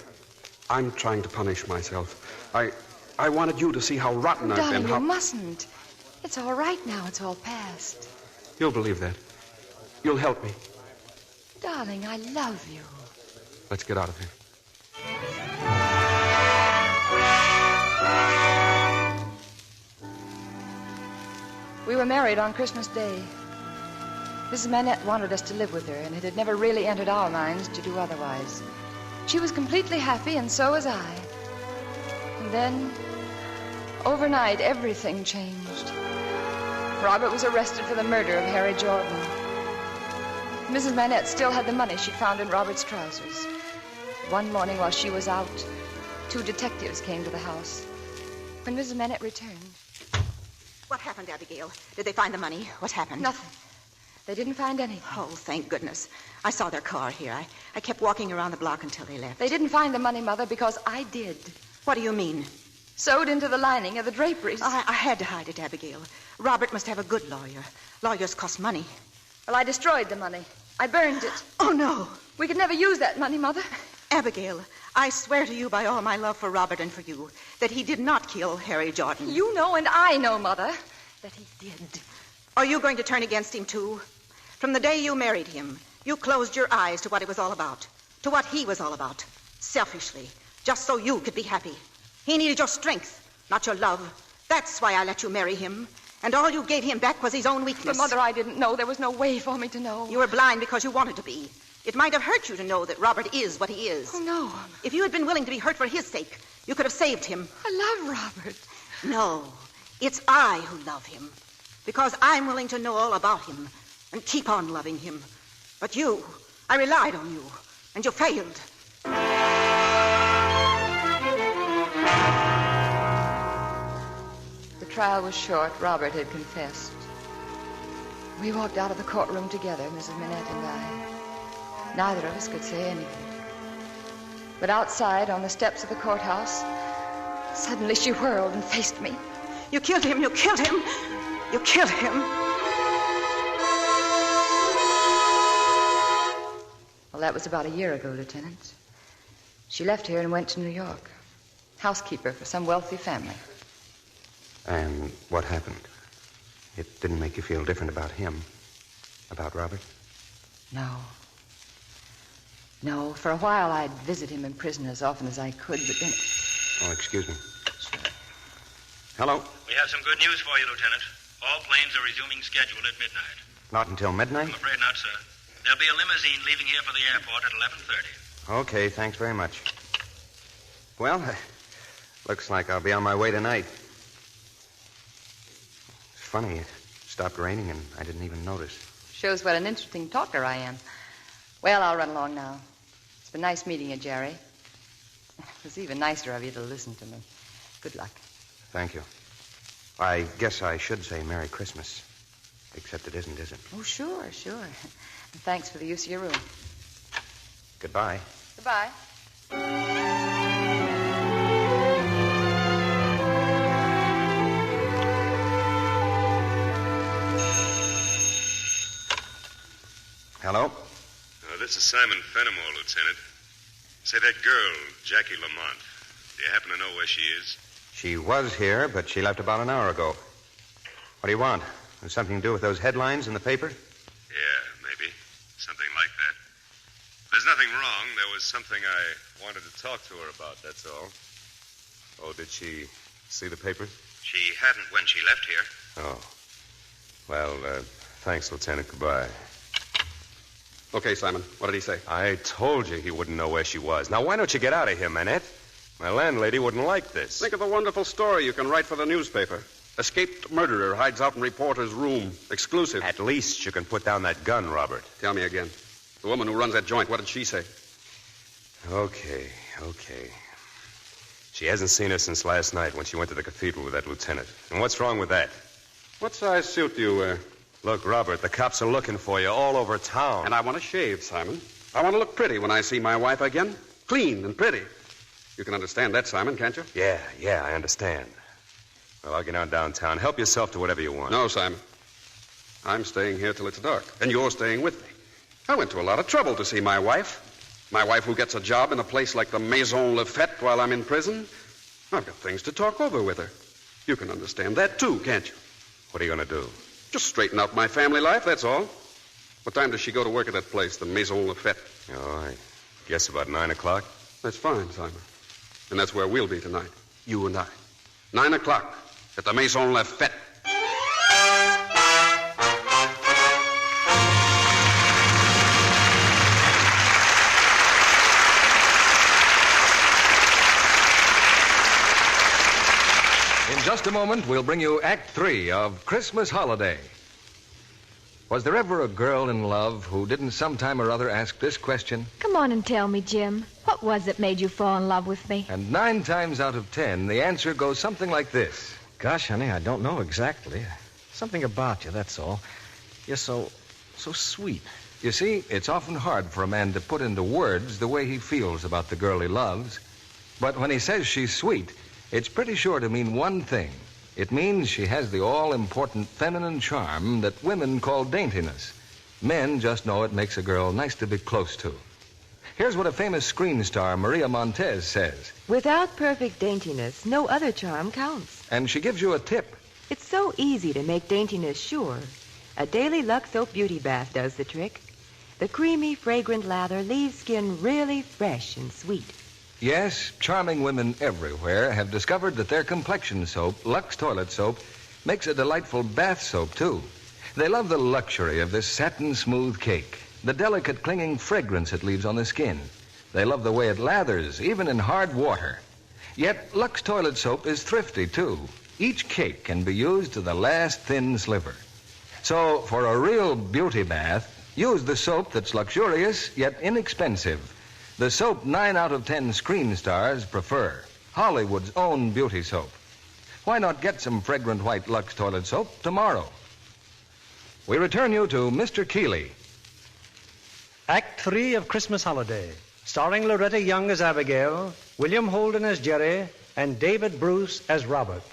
I'm trying to punish myself. I wanted you to see how rotten I've Darling, been. you mustn't. It's all right now. It's all past. You'll believe that. You'll help me. Darling, I love you. Let's get out of here. We were married on Christmas Day. Mrs. Manette wanted us to live with her, and it had never really entered our minds to do otherwise. She was completely happy, and so was I. And then, overnight, everything changed. Robert was arrested for the murder of Harry Jordan. Mrs. Manette still had the money she'd found in Robert's trousers. One morning while she was out, 2 detectives came to the house. When Mrs. Manette returned... What happened, Abigail? Did they find the money? What happened? Nothing. They didn't find anything. Oh, thank goodness. I saw their car here. I kept walking around the block until they left. They didn't find the money, Mother, because I did. What do you mean? Sewed into the lining of the draperies. I had to hide it, Abigail. Robert must have a good lawyer. Lawyers cost money. Well, I destroyed the money. I burned it. Oh, no. We could never use that money, Mother. Abigail, I swear to you by all my love for Robert and for you that he did not kill Harry Jordan. You know and I know, Mother, that he did. Are you going to turn against him, too? From the day you married him, you closed your eyes to what it was all about, to what he was all about, selfishly, just so you could be happy. He needed your strength, not your love. That's why I let you marry him. And all you gave him back was his own weakness. But, Mother, I didn't know. There was no way for me to know. You were blind because you wanted to be. It might have hurt you to know that Robert is what he is. Oh, no. If you had been willing to be hurt for his sake, you could have saved him. I love Robert. No, it's I who love him. Because I'm willing to know all about him and keep on loving him. But you, I relied on you, and you failed. The trial was short. Robert had confessed. We walked out of the courtroom together, Mrs. Manette and I. Neither of us could say anything. But outside, on the steps of the courthouse, suddenly she whirled and faced me. You killed him! You killed him! You killed him! Well, that was about a year ago, Lieutenant. She left here and went to New York. Housekeeper for some wealthy family. And what happened? It didn't make you feel different about him? About Robert? No. No, for a while I'd visit him in prison as often as I could, but then... Oh, excuse me. Hello? We have some good news for you, Lieutenant. All planes are resuming schedule at midnight. Not until midnight? I'm afraid not, sir. There'll be a limousine leaving here for the airport at 11:30. Okay, thanks very much. Well, looks like I'll be on my way tonight. It's funny, it stopped raining and I didn't even notice. Shows what an interesting talker I am. Well, I'll run along now. It's been nice meeting you, Jerry. was even nicer of you to listen to me. Good luck. Thank you. I guess I should say Merry Christmas. Except it isn't, is it? Oh, sure. And thanks for the use of your room. Goodbye. Goodbye. Hello? This is Simon Fenimore, Lieutenant. Say, that girl, Jackie Lamont, do you happen to know where she is? She was here, but she left about an hour ago. What do you want? Has something to do with those headlines in the paper? Yeah, maybe. Something like that. There's nothing wrong. There was something I wanted to talk to her about, that's all. Oh, did she see the papers? She hadn't when she left here. Oh. Well, thanks, Lieutenant. Goodbye. Okay, Simon. What did he say? I told you he wouldn't know where she was. Now, why don't you get out of here, Manette? My landlady wouldn't like this. Think of the wonderful story you can write for the newspaper. Escaped murderer hides out in reporter's room. Exclusive. At least you can put down that gun, Robert. Tell me again. The woman who runs that joint, what did she say? Okay. She hasn't seen us since last night when she went to the cathedral with that lieutenant. And what's wrong with that? What size suit do you wear? Look, Robert, the cops are looking for you all over town. And I want to shave, Simon. I want to look pretty when I see my wife again. Clean and pretty. You can understand that, Simon, can't you? Yeah, I understand. Well, I'll get on downtown. Help yourself to whatever you want. No, Simon. I'm staying here till it's dark, and you're staying with me. I went to a lot of trouble to see my wife. My wife who gets a job in a place like the Maison Lafette while I'm in prison. I've got things to talk over with her. You can understand that, too, can't you? What are you going to do? Just straighten out my family life, that's all. What time does she go to work at that place, the Maison Lafette? Oh, I guess about 9 o'clock. That's fine, Simon. And that's where we'll be tonight, you and I. 9 o'clock at the Maison Lafette. In just a moment, we'll bring you Act 3 of Christmas Holiday. Was there ever a girl in love who didn't sometime or other ask this question? Come on and tell me, Jim. What was it made you fall in love with me? And 9 times out of 10, the answer goes something like this. Gosh, honey, I don't know exactly. Something about you, that's all. You're so sweet. You see, it's often hard for a man to put into words the way he feels about the girl he loves. But when he says she's sweet, it's pretty sure to mean one thing. It means she has the all-important feminine charm that women call daintiness. Men just know it makes a girl nice to be close to. Here's what a famous screen star, Maria Montez, says. Without perfect daintiness, no other charm counts. And she gives you a tip. It's so easy to make daintiness sure. A daily Lux Soap Beauty Bath does the trick. The creamy, fragrant lather leaves skin really fresh and sweet. Yes, charming women everywhere have discovered that their complexion soap, Lux Toilet Soap, makes a delightful bath soap, too. They love the luxury of this satin-smooth cake, the delicate clinging fragrance it leaves on the skin. They love the way it lathers, even in hard water. Yet Lux Toilet Soap is thrifty, too. Each cake can be used to the last thin sliver. So, for a real beauty bath, use the soap that's luxurious yet inexpensive. The soap 9 out of 10 screen stars prefer. Hollywood's own beauty soap. Why not get some fragrant white Lux Toilet Soap tomorrow? We return you to Mr. Keeley. Act 3 of Christmas Holiday, starring Loretta Young as Abigail, William Holden as Jerry, and David Bruce as Robert.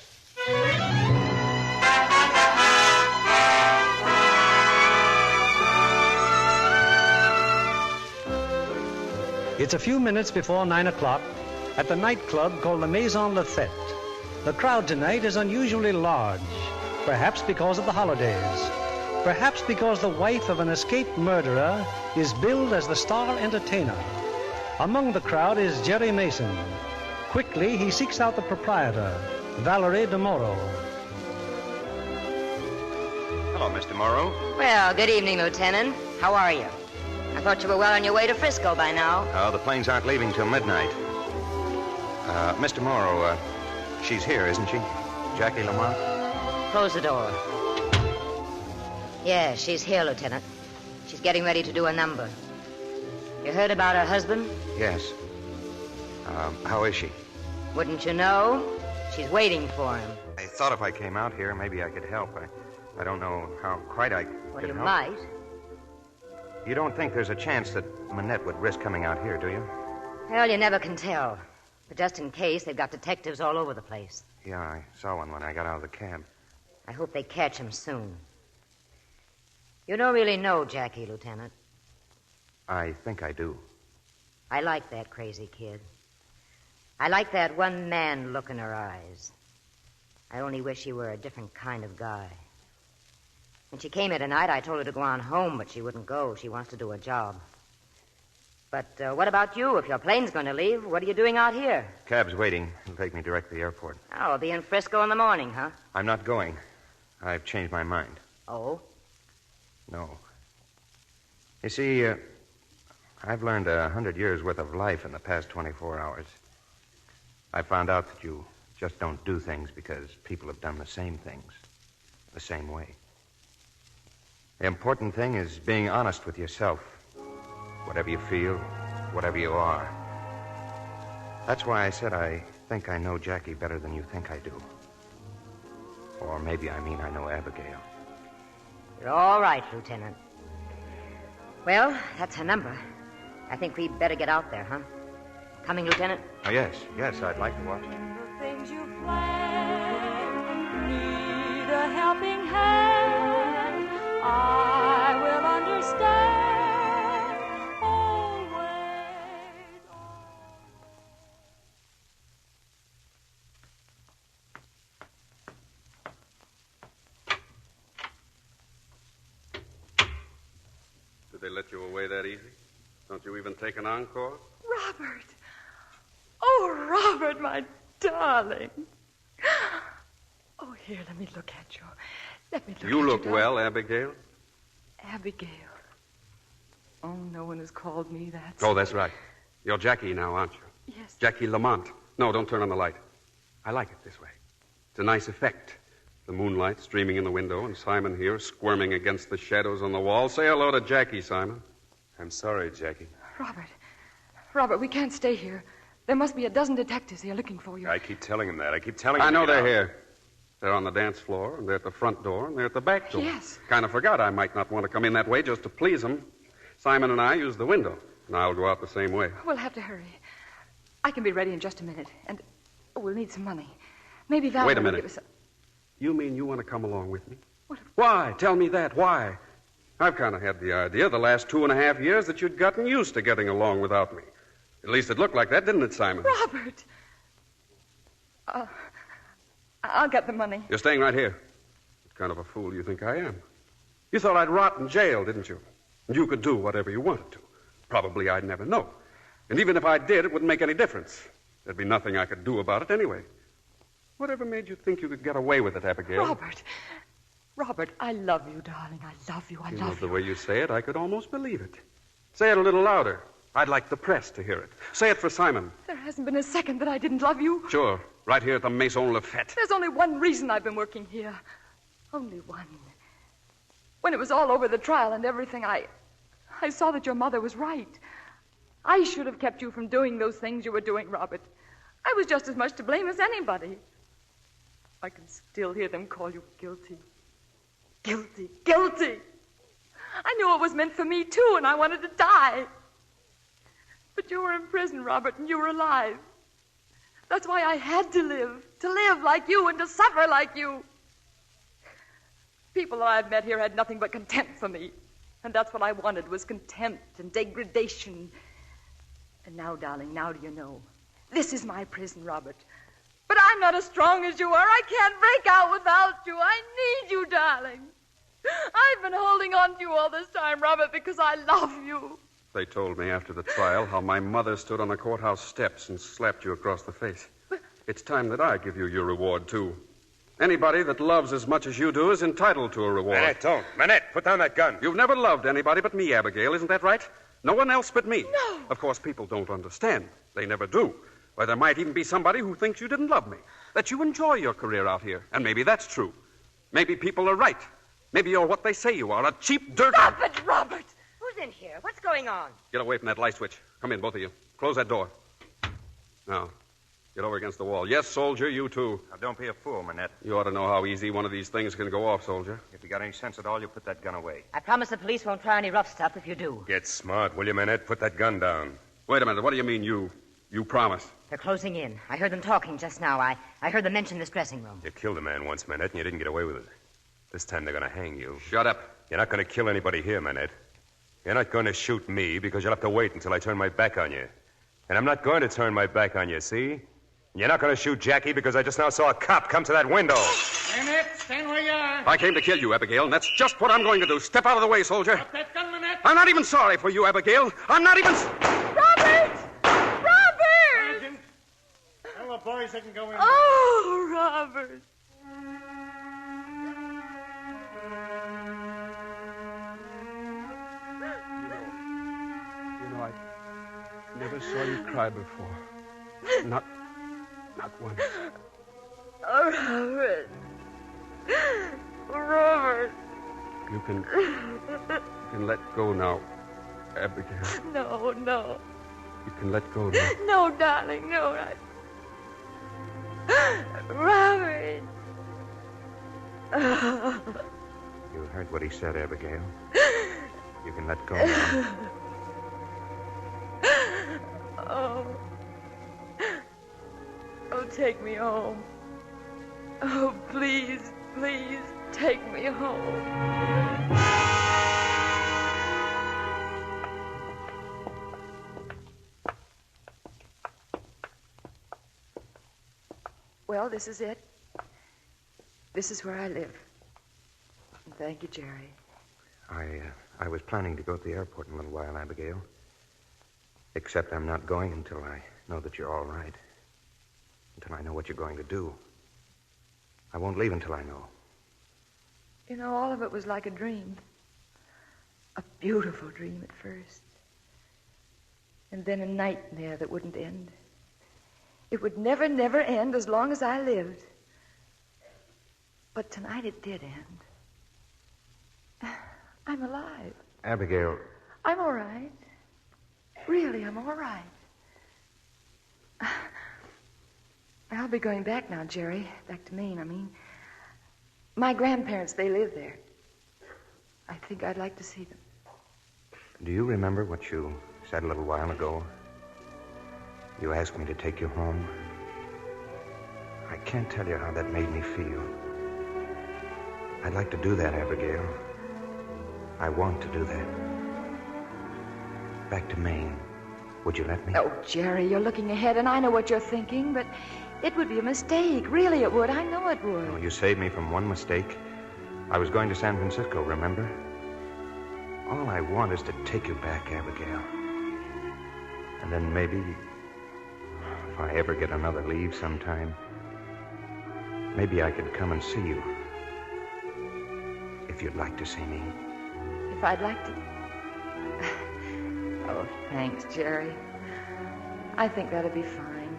It's a few minutes before 9 o'clock at the nightclub called the Maison Lafette. The crowd tonight is unusually large, perhaps because of the holidays, perhaps because the wife of an escaped murderer is billed as the star entertainer. Among the crowd is Jerry Mason. Quickly, he seeks out the proprietor, Valerie DeMoro. Hello, Mr. Morrow. Well, good evening, Lieutenant. How are you? I thought you were well on your way to Frisco by now. Oh, the planes aren't leaving till midnight. Mr. Morrow, she's here, isn't she? Jackie Lamont? Close the door. Yes, she's here, Lieutenant. She's getting ready to do a number. You heard about her husband? Yes. How is she? Wouldn't you know? She's waiting for him. I thought if I came out here, maybe I could help. I don't know how quite I Well, could you help. might. You don't think there's a chance that Manette would risk coming out here, do you? Well, you never can tell. But just in case, they've got detectives all over the place. Yeah, I saw one when I got out of the cab. I hope they catch him soon. You don't really know Jackie, Lieutenant. I think I do. I like that crazy kid. I like that one-man look in her eyes. I only wish he were a different kind of guy. When she came here tonight, I told her to go on home, but she wouldn't go. She wants to do a job. But what about you? If your plane's going to leave, what are you doing out here? Cab's waiting. It'll take me direct to the airport. Oh, be in Frisco in the morning, huh? I'm not going. I've changed my mind. Oh? No. You see, I've learned 100 years' worth of life in the past 24 hours. I found out that you just don't do things because people have done the same things the same way. The important thing is being honest with yourself. Whatever you feel, whatever you are. That's why I said I think I know Jackie better than you think I do. Or maybe I mean I know Abigail. You're all right, Lieutenant. Well, that's her number. I think we'd better get out there, huh? Coming, Lieutenant? Oh, yes, I'd like to watch. Things you plan, need a helping hand, I will understand always. Did they let you away that easy? Don't you even take an encore? Robert. Oh, Robert, my darling. Oh, here, let me look at you. Let me look You at look you, well, Abigail. Abigail. Oh, no one has called me that. Oh, that's right. You're Jackie now, aren't you? Yes. Jackie Lamont. No, don't turn on the light. I like it this way. It's a nice effect. The moonlight streaming in the window, and Simon here squirming against the shadows on the wall. Say hello to Jackie, Simon. I'm sorry, Jackie. Robert, we can't stay here. There must be a dozen detectives here looking for you. I keep telling him that. I keep telling him. I know to get they're out. here. They're on the dance floor, and they're at the front door, and they're at the back door. Yes. Kind of forgot I might not want to come in that way just to please them. Simon and I use the window, and I'll go out the same way. We'll have to hurry. I can be ready in just a minute, and we'll need some money. Maybe Valerie Wait a will minute. give us some... You mean you want to come along with me? Why? Tell me that. Why? I've kind of had the idea the last 2.5 years that you'd gotten used to getting along without me. At least it looked like that, didn't it, Simon? Robert! I'll get the money. You're staying right here. What kind of a fool do you think I am? You thought I'd rot in jail, didn't you? And you could do whatever you wanted to. Probably I'd never know. And even if I did, it wouldn't make any difference. There'd be nothing I could do about it anyway. Whatever made you think you could get away with it, Abigail? Robert, I love you, darling. I love you. I You love know, the you. way you say it, I could almost believe it. Say it a little louder. I'd like the press to hear it. Say it for Simon. There hasn't been a second that I didn't love you. Sure. Right here at the Maison Lafette. There's only one reason I've been working here. Only one. When it was all over the trial and everything, I saw that your mother was right. I should have kept you from doing those things you were doing, Robert. I was just as much to blame as anybody. I can still hear them call you guilty. Guilty. Guilty. I knew it was meant for me, too, and I wanted to die. But you were in prison, Robert, and you were alive. That's why I had to live like you and to suffer like you. People that I've met here had nothing but contempt for me. And that's what I wanted, was contempt and degradation. And now, darling, now do you know? This is my prison, Robert. But I'm not as strong as you are. I can't break out without you. I need you, darling. I've been holding on to you all this time, Robert, because I love you. They told me after the trial how my mother stood on the courthouse steps and slapped you across the face. It's time that I give you your reward, too. Anybody that loves as much as you do is entitled to a reward. Manette, don't. Manette, put down that gun. You've never loved anybody but me, Abigail, isn't that right? No one else but me. No. Of course, people don't understand. They never do. Or there might even be somebody who thinks you didn't love me, that you enjoy your career out here. And maybe that's true. Maybe people are right. Maybe you're what they say you are, a cheap dirt... Stop it, Robert! Who's in here? What's going on? Get away from that light switch. Come in, both of you. Close that door. Now, get over against the wall. Yes, soldier, you too. Now, don't be a fool, Manette. You ought to know how easy one of these things can go off, soldier. If you got any sense at all, you put that gun away. I promise the police won't try any rough stuff if you do. Get smart, will you, Manette? Put that gun down. Wait a minute. What do you mean, you? You promise? They're closing in. I heard them talking just now. I heard them mention this dressing room. You killed a man once, Manette, and you didn't get away with it. This time they're going to hang you. Shut up. You're not going to kill anybody here, Manette. You're not going to shoot me because you'll have to wait until I turn my back on you. And I'm not going to turn my back on you, see? You're not going to shoot Jackie because I just now saw a cop come to that window. Manette, stand where you are. I came to kill you, Abigail, and that's just what I'm going to do. Step out of the way, soldier. Drop that gun, Manette. I'm not even sorry for you, Abigail. I'm not even... Robert! Robert! Sergeant, tell the boys they can go in. Oh, Robert. You know, I never saw you cry before. Not once. Oh, Robert. Robert. You can let go now, Abigail. No. You can let go now. No, darling, no. Robert. You heard what he said, Abigail. You can let go now. Oh, take me home. Oh, please, take me home. Well, this is it. This is where I live. Thank you, Jerry. I was planning to go to the airport in a little while, Abigail. Except I'm not going until I know that you're all right. Until I know what you're going to do. I won't leave until I know. You know, all of it was like a dream. A beautiful dream at first. And then a nightmare that wouldn't end. It would never end as long as I lived. But tonight it did end. I'm alive. Abigail. I'm all right. Really, I'm all right. I'll be going back now, Jerry. Back to Maine, I mean. My grandparents, they live there. I think I'd like to see them. Do you remember what you said a little while ago? You asked me to take you home. I can't tell you how that made me feel. I'd like to do that, Abigail. I want to do that. Back to Maine. Would you let me? Oh, Jerry, you're looking ahead, and I know what you're thinking, but it would be a mistake. Really, it would. I know it would. Oh, you saved me from one mistake. I was going to San Francisco, remember? All I want is to take you back, Abigail. And then maybe, if I ever get another leave sometime, maybe I could come and see you. If you'd like to see me. If I'd like to... Oh, thanks, Jerry. I think that'd be fine.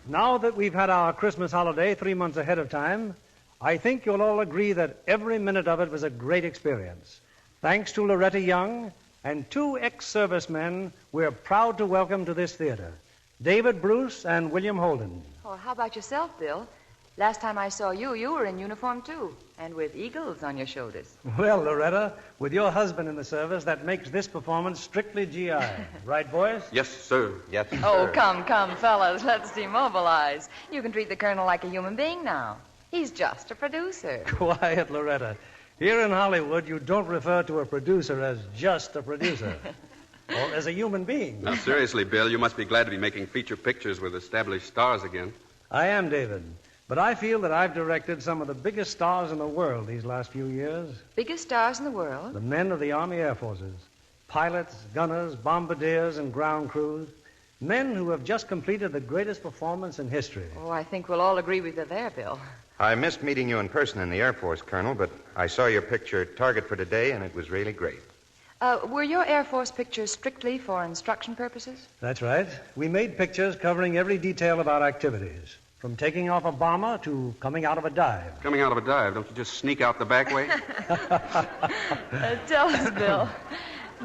Now that we've had our Christmas holiday 3 months ahead of time, I think you'll all agree that every minute of it was a great experience. Thanks to Loretta Young and 2 ex-servicemen we're proud to welcome to this theater, David Bruce and William Holden. Oh, how about yourself, Bill? Last time I saw you, you were in uniform, too, and with eagles on your shoulders. Well, Loretta, with your husband in the service, that makes this performance strictly GI. Right, boys? Yes, sir. Yes, sir. Oh, come, fellas, let's demobilize. You can treat the colonel like a human being now. He's just a producer. Quiet, Loretta. Here in Hollywood, you don't refer to a producer as just a producer. Or as a human being. Now, seriously, Bill, you must be glad to be making feature pictures with established stars again. I am, David. But I feel that I've directed some of the biggest stars in the world these last few years. Biggest stars in the world? The men of the Army Air Forces. Pilots, gunners, bombardiers, and ground crews. Men who have just completed the greatest performance in history. Oh, I think we'll all agree with you there, Bill. I missed meeting you in person in the Air Force, Colonel, but I saw your picture Target for today, and it was really great. Were your Air Force pictures strictly for instruction purposes? That's right. We made pictures covering every detail of our activities, from taking off a bomber to coming out of a dive. Coming out of a dive, don't you just sneak out the back way? Tell us, Bill,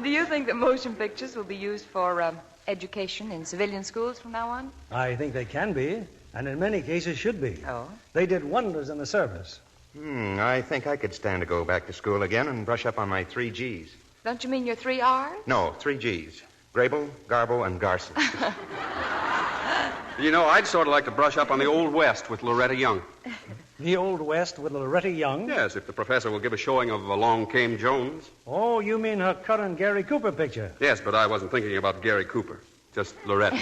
do you think that motion pictures will be used for education in civilian schools from now on? I think they can be, and in many cases should be. Oh? They did wonders in the service. I think I could stand to go back to school again and brush up on my 3 G's. Don't you mean your 3 R's? No, 3 G's. Grable, Garbo, and Garson. You know, I'd sort of like to brush up on the Old West with Loretta Young. The Old West with Loretta Young? Yes, if the professor will give a showing of Along Came Jones. Oh, you mean her current Gary Cooper picture? Yes, but I wasn't thinking about Gary Cooper. Just Loretta.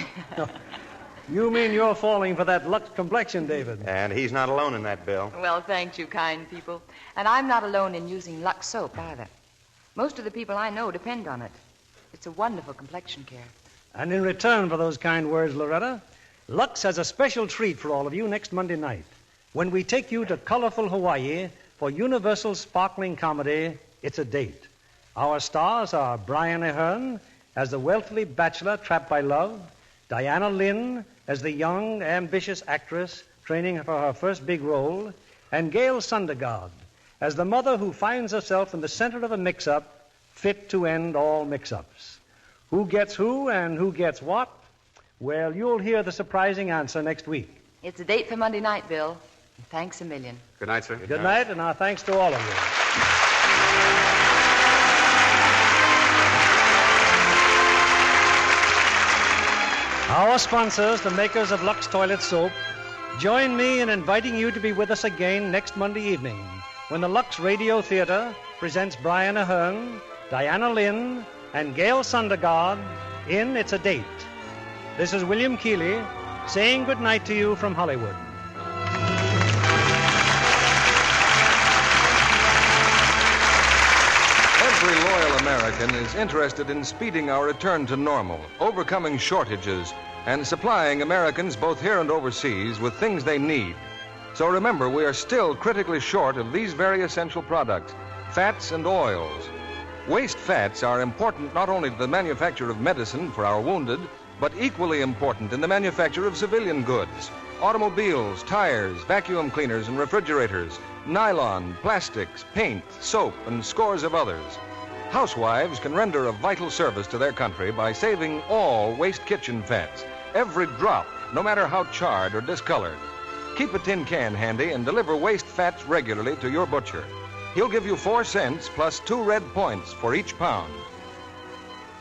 You mean you're falling for that Lux complexion, David? And he's not alone in that, Bill. Well, thank you, kind people. And I'm not alone in using Lux soap, either. Most of the people I know depend on it. It's a wonderful complexion care. And in return for those kind words, Loretta, Lux has a special treat for all of you next Monday night when we take you to colorful Hawaii for Universal Sparkling Comedy, It's a Date. Our stars are Brian Ahern as the wealthy bachelor trapped by love, Diana Lynn as the young, ambitious actress training for her first big role, and Gail Sundergaard as the mother who finds herself in the center of a mix-up fit to end all mix-ups. Who gets who and who gets what? Well, you'll hear the surprising answer next week. It's a date for Monday night, Bill. And thanks a million. Good night, sir. Good night, and our thanks to all of you. Our sponsors, the makers of Lux Toilet Soap, join me in inviting you to be with us again next Monday evening when the Lux Radio Theater presents Brian Ahern, Diana Lynn, and Gail Sundergaard in It's a Date. This is William Keeley saying good night to you from Hollywood. Every loyal American is interested in speeding our return to normal, overcoming shortages, and supplying Americans both here and overseas with things they need. So remember, we are still critically short of these very essential products, fats and oils. Waste fats are important not only to the manufacture of medicine for our wounded, but equally important in the manufacture of civilian goods. Automobiles, tires, vacuum cleaners and refrigerators, nylon, plastics, paint, soap, and scores of others. Housewives can render a vital service to their country by saving all waste kitchen fats, every drop, no matter how charred or discolored. Keep a tin can handy and deliver waste fats regularly to your butcher. He'll give you 4 cents plus 2 red points for each pound.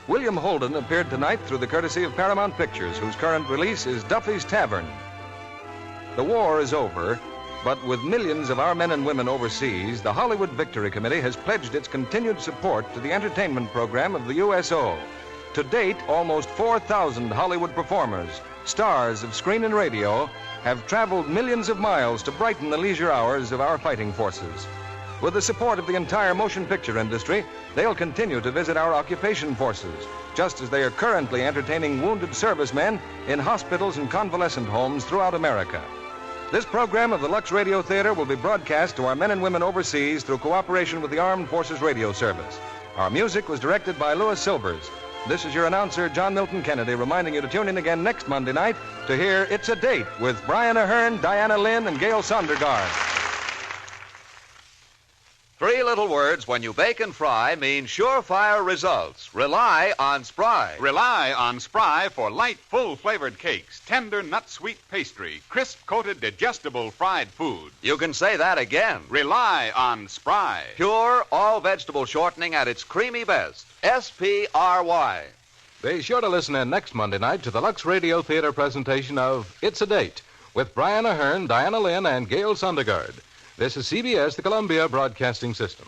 William Holden appeared tonight through the courtesy of Paramount Pictures, whose current release is Duffy's Tavern. The war is over, but with millions of our men and women overseas, the Hollywood Victory Committee has pledged its continued support to the entertainment program of the USO. To date, almost 4,000 Hollywood performers, stars of screen and radio, have traveled millions of miles to brighten the leisure hours of our fighting forces. With the support of the entire motion picture industry, they'll continue to visit our occupation forces, just as they are currently entertaining wounded servicemen in hospitals and convalescent homes throughout America. This program of the Lux Radio Theater will be broadcast to our men and women overseas through cooperation with the Armed Forces Radio Service. Our music was directed by Louis Silvers. This is your announcer, John Milton Kennedy, reminding you to tune in again next Monday night to hear It's a Date with Brian Ahern, Diana Lynn, and Gail Sundergaard. 3 little words when you bake and fry mean surefire results. Rely on Spry. Rely on Spry for light, full-flavored cakes, tender, nut-sweet pastry, crisp-coated, digestible fried food. You can say that again. Rely on Spry. Pure, all-vegetable shortening at its creamy best. S-P-R-Y. Be sure to listen in next Monday night to the Lux Radio Theater presentation of It's a Date with Brian Ahern, Diana Lynn, and Gail Sundergaard. This is CBS, the Columbia Broadcasting System.